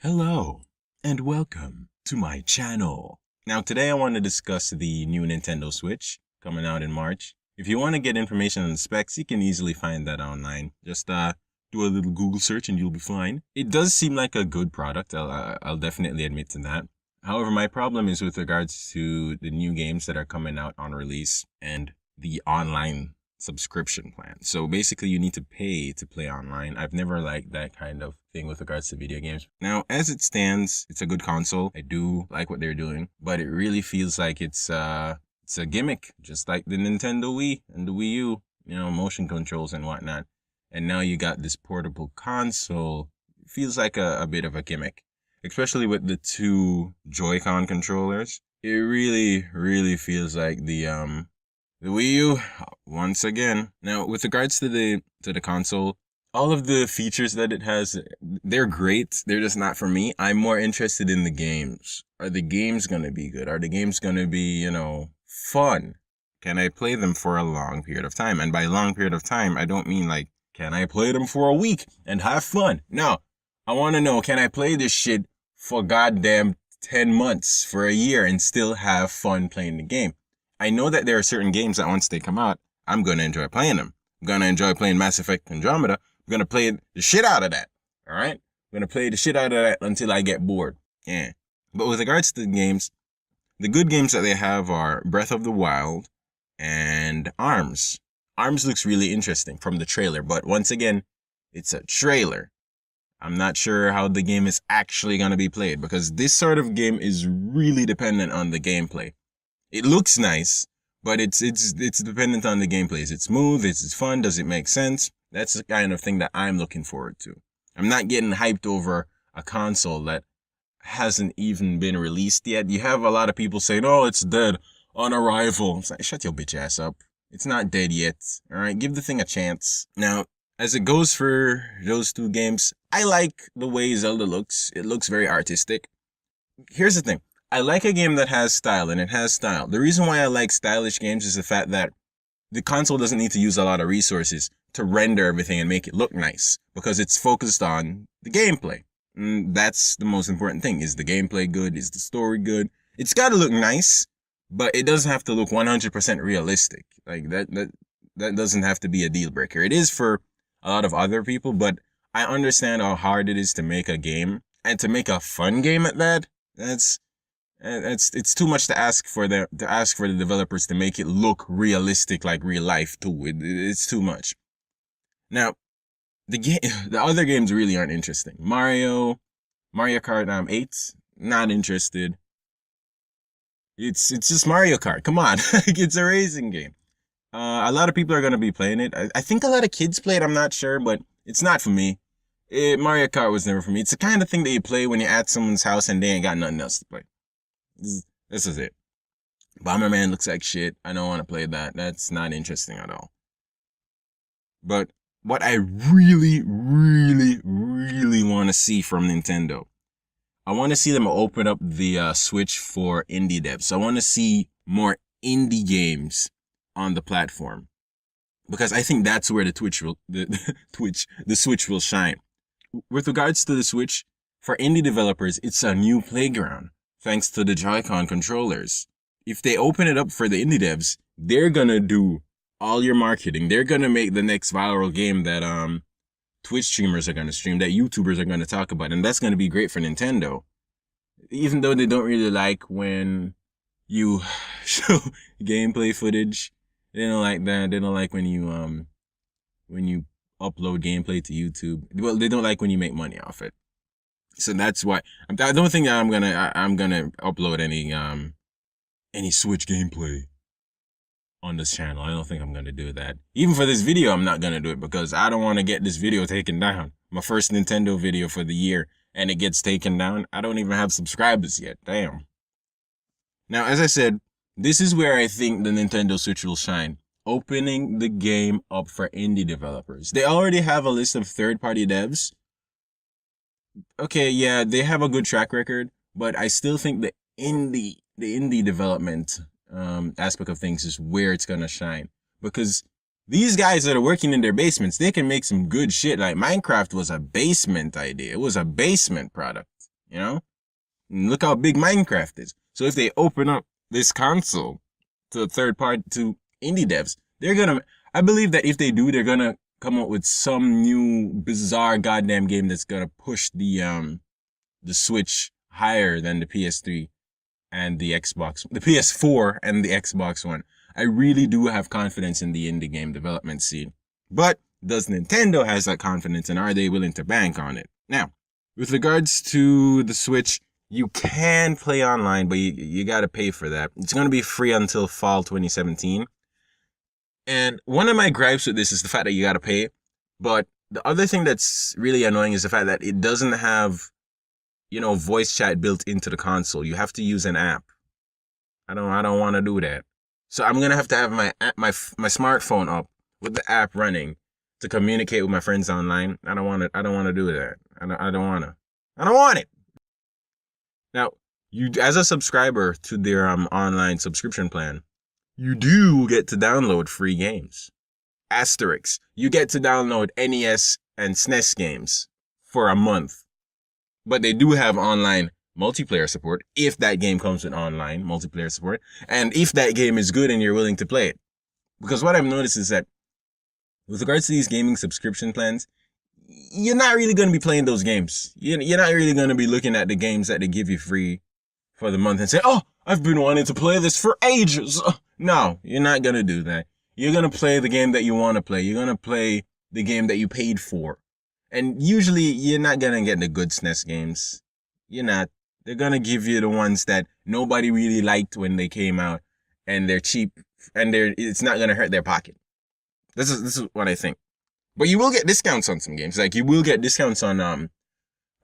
Hello, and welcome to my channel. Now today I want to discuss the new Nintendo Switch coming out in March. If you want to get information on the specs, you can easily find that online. Just do a little Google search and you'll be fine. It does seem like a good product, I'll definitely admit to that. However, my problem is with regards to the new games that are coming out on release and the online subscription plan. So basically you need to pay to play online. I've never liked that kind of thing with regards to video games. Now, as it stands, it's a good console. I do like what they're doing, but it really feels like it's a gimmick, just like the Nintendo Wii and the Wii U, motion controls and whatnot. And now you got this portable console. It feels like a bit of a gimmick, especially with the two Joy-Con controllers. It really feels like the Wii U once again. Now, with regards to the console, all of the features that it has, they're great. They're just not for me. I'm more interested in the games. Are the games going to be good? Are the games going to be, fun? Can I play them for a long period of time? And by long period of time, I don't mean like, can I play them for a week and have fun? No, I want to know, can I play this shit for goddamn 10 months, for a year, and still have fun playing the game? I know that there are certain games that once they come out, I'm going to enjoy playing them. I'm going to enjoy playing Mass Effect Andromeda. I'm going to play the shit out of that. All right? I'm going to play the shit out of that until I get bored. Yeah. But with regards to the games, the good games that they have are Breath of the Wild and ARMS. ARMS looks really interesting from the trailer, but once again, it's a trailer. I'm not sure how the game is actually going to be played, because this sort of game is really dependent on the gameplay. It looks nice, but it's dependent on the gameplay. Is it smooth? Is it fun? Does it make sense? That's the kind of thing that I'm looking forward to. I'm not getting hyped over a console that hasn't even been released yet. You have a lot of people saying, oh, it's dead on arrival. It's like, shut your bitch ass up. It's not dead yet. All right, give the thing a chance. Now, as it goes for those two games, I like the way Zelda looks. It looks very artistic. Here's the thing. I like a game that has style, and it has style. The reason why I like stylish games is the fact that the console doesn't need to use a lot of resources to render everything and make it look nice, because it's focused on the gameplay. And that's the most important thing. Is the gameplay good? Is the story good? It's got to look nice, but it doesn't have to look 100% realistic. Like that doesn't have to be a deal breaker. It is for a lot of other people, but I understand how hard it is to make a game, and to make a fun game at that. It's too much to ask for the developers to make it look realistic like real life too. It's too much. Now, the other games really aren't interesting. Mario Kart 8, not interested. It's just Mario Kart. Come on, it's a racing game. A lot of people are gonna be playing it. I think a lot of kids play it. I'm not sure, but it's not for me. Mario Kart was never for me. It's the kind of thing that you play when you're at someone's house and they ain't got nothing else to play. This is it. Bomberman looks like shit. I don't want to play that. That's not interesting at all. But what I really want to see from Nintendo, I want to see them open up the Switch for indie devs. I want to see more indie games on the platform, because I think that's where the Switch will shine. With regards to the Switch, for indie developers, it's a new playground. Thanks to the Joy-Con controllers. If they open it up for the indie devs, they're gonna do all your marketing. They're gonna make the next viral game that Twitch streamers are gonna stream, that YouTubers are gonna talk about, and that's gonna be great for Nintendo. Even though they don't really like when you show gameplay footage, they don't like that. They don't like when you upload gameplay to YouTube. Well, they don't like when you make money off it. So that's why I don't think that I'm gonna upload any Switch gameplay on this channel. I don't think I'm gonna do that. Even for this video, I'm not gonna do it, because I don't want to get this video taken down. My first Nintendo video for the year, and it gets taken down. I don't even have subscribers yet. Damn. Now, as I said, this is where I think the Nintendo Switch will shine. Opening the game up for indie developers. They already have a list of third-party devs. Okay, yeah, they have a good track record, but I still think the indie development aspect of things is where it's gonna shine, because these guys that are working in their basements, they can make some good shit. Like Minecraft was a basement idea. It was a basement product. you know? And look how big Minecraft is. So if they open up this console to a third party, to indie devs, I believe that if they do, they're gonna come up with some new bizarre goddamn game that's gonna push the Switch higher than the PS3 and the PS4 and the Xbox One. I really do have confidence in the indie game development scene. But does Nintendo has that confidence, and are they willing to bank on it? Now, with regards to the Switch, you can play online, but you gotta pay for that. It's gonna be free until fall 2017. And one of my gripes with this is the fact that you gotta pay. But the other thing that's really annoying is the fact that it doesn't have, voice chat built into the console. You have to use an app. I don't want to do that. So I'm gonna have to have my smartphone up with the app running to communicate with my friends online. I don't want to do that. I don't want it. Now, you, as a subscriber to their online subscription plan, you do get to download free games. Asterix. You get to download NES and SNES games for a month. But they do have online multiplayer support if that game comes with online multiplayer support, and if that game is good and you're willing to play it. Because what I've noticed is that with regards to these gaming subscription plans, you're not really going to be playing those games. You're not really going to be looking at the games that they give you free for the month and say, oh, I've been wanting to play this for ages. No, you're not going to do that. You're going to play the game that you want to play. You're going to play the game that you paid for. And usually you're not going to get the good SNES games. You're not. They're going to give you the ones that nobody really liked when they came out, and they're cheap, and it's not going to hurt their pocket. This is what I think. But you will get discounts on some games. Like, you will get discounts on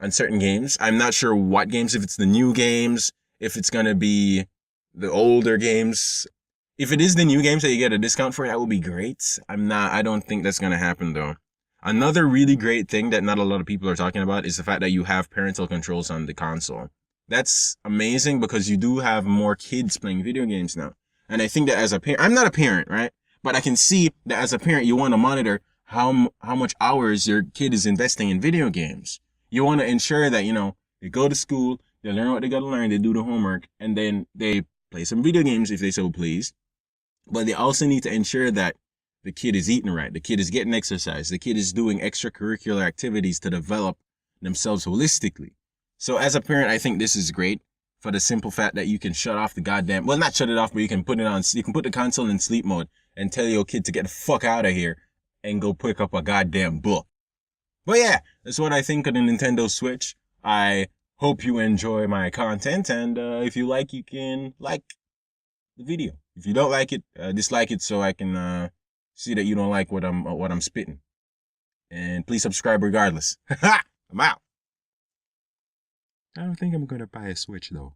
certain games. I'm not sure what games, if it's the new games, if it's going to be the older games. If it is the new games that you get a discount for, that would be great. I don't think that's going to happen though. Another really great thing that not a lot of people are talking about is the fact that you have parental controls on the console. That's amazing because you do have more kids playing video games now. And I think that as a parent, I'm not a parent, right? But I can see that as a parent, you want to monitor how much hours your kid is investing in video games. You want to ensure that, they go to school, they learn what they got to learn, they do the homework, and then they play some video games if they so please. But they also need to ensure that the kid is eating right, the kid is getting exercise, the kid is doing extracurricular activities to develop themselves holistically. So as a parent, I think this is great for the simple fact that you can shut off the goddamn, well, not shut it off, but you can put the console in sleep mode and tell your kid to get the fuck out of here and go pick up a goddamn book. But yeah, that's what I think of the Nintendo Switch. I hope you enjoy my content, and if you like, you can like the video. If you don't like it, dislike it so I can see that you don't like what I'm spitting. And please subscribe regardless. I'm out. I don't think I'm gonna buy a Switch though.